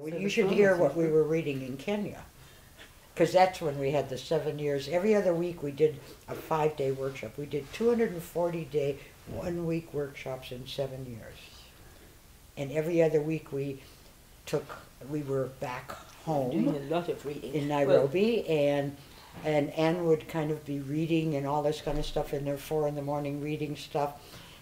You should hear what we were reading in Kenya, because that's when we had the 7 years. Every other week we did a 5-day workshop. We did 240-day, 1-week workshops in 7 years. And every other week we were back home. Doing a lot of reading. In Nairobi, and Anne would kind of be reading and all this kind of stuff in there, 4 in the morning reading stuff.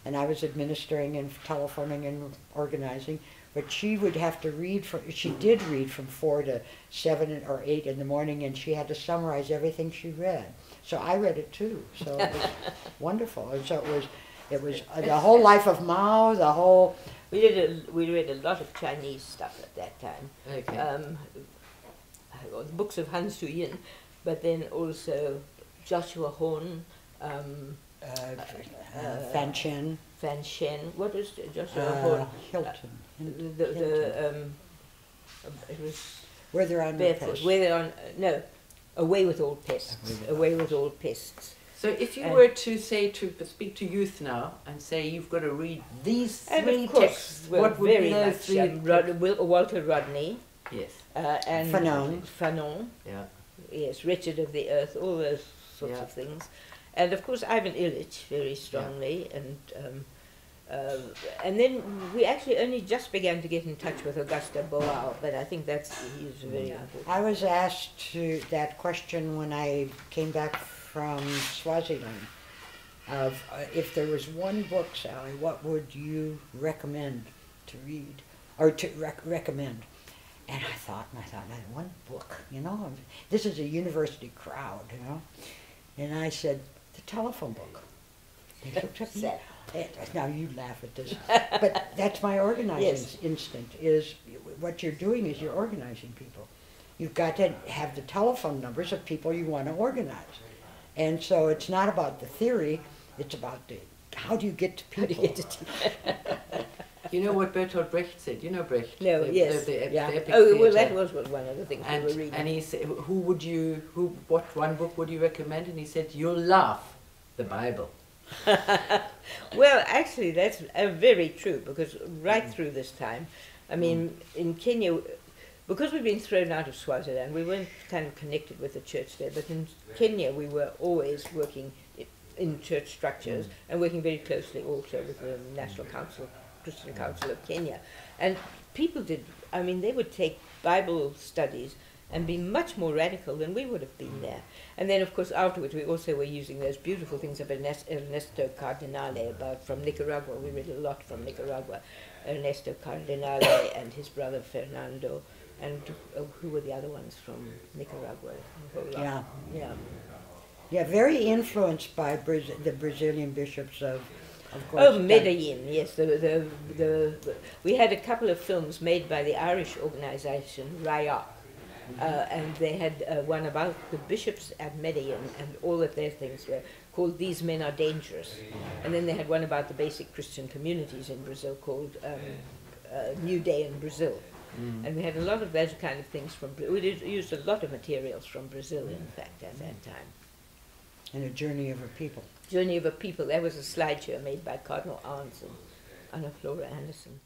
And I was administering and telephoning and organizing. But she would have to read, she did read from 4 to 7 or 8 in the morning, and she had to summarize everything she read. So I read it too, so it was wonderful. And so it was the whole life of Mao, the whole... We read a lot of Chinese stuff at that time. Okay. The books of Han Suyin, but then also Joshua Horn, Fan Chen. Fan Shen. What was Joshua Horn? Hilton. It was Where They're On Barefoot. Away with All Pests. Away with All Pests. So if you were to say to speak to youth now and say you've got to read these three texts, what would be those three? Walter Rodney. Yes. And Fanon. Yeah. Yes, Wretched of the Earth, all those sorts of things. And of course Ivan Illich very strongly, and then we actually only just began to get in touch with Augusta Boal, but I think he's very important. I was asked that question when I came back from Swaziland, of if there was one book, Sally, what would you recommend to read, or to recommend? And I thought, one book, you know, this is a university crowd, you know, and I said, the telephone book. They looked at me. Now you laugh at this, but that's my organizing instinct. Is what you're doing is you're organizing people. You've got to have the telephone numbers of people you want to organize, and so it's not about the theory. It's about how do you get to people. You know what Bertolt Brecht said? You know Brecht? No, the epic well, that was one of the things we were reading. And he said, what one book would you recommend? And he said, you'll laugh, the Bible. Well, actually, that's very true, because right through this time, I mean, in Kenya, because we've been thrown out of Swaziland, we weren't kind of connected with the church there, but in Kenya we were always working in church structures and working very closely also with the National Council, Christian Council of Kenya. And people they would take Bible studies and be much more radical than we would have been there. And then, of course, afterwards, we also were using those beautiful things of Ernesto Cardinale from Nicaragua. We read a lot from Nicaragua. Ernesto Cardinale and his brother Fernando, and who were the other ones from Nicaragua? Yeah, very influenced by the Brazilian bishops of course. Oh, Medellin, yes. We had a couple of films made by the Irish organization, Raya. And they had one about the bishops at Medellin, and all of their things were called These Men Are Dangerous. And then they had one about the basic Christian communities in Brazil called New Day in Brazil. And we had a lot of those kind of things we used a lot of materials from Brazil, in fact, at that time. And A Journey of a People. Journey of a People, that was a slideshow made by Cardinal Arndt and Anna Flora Anderson.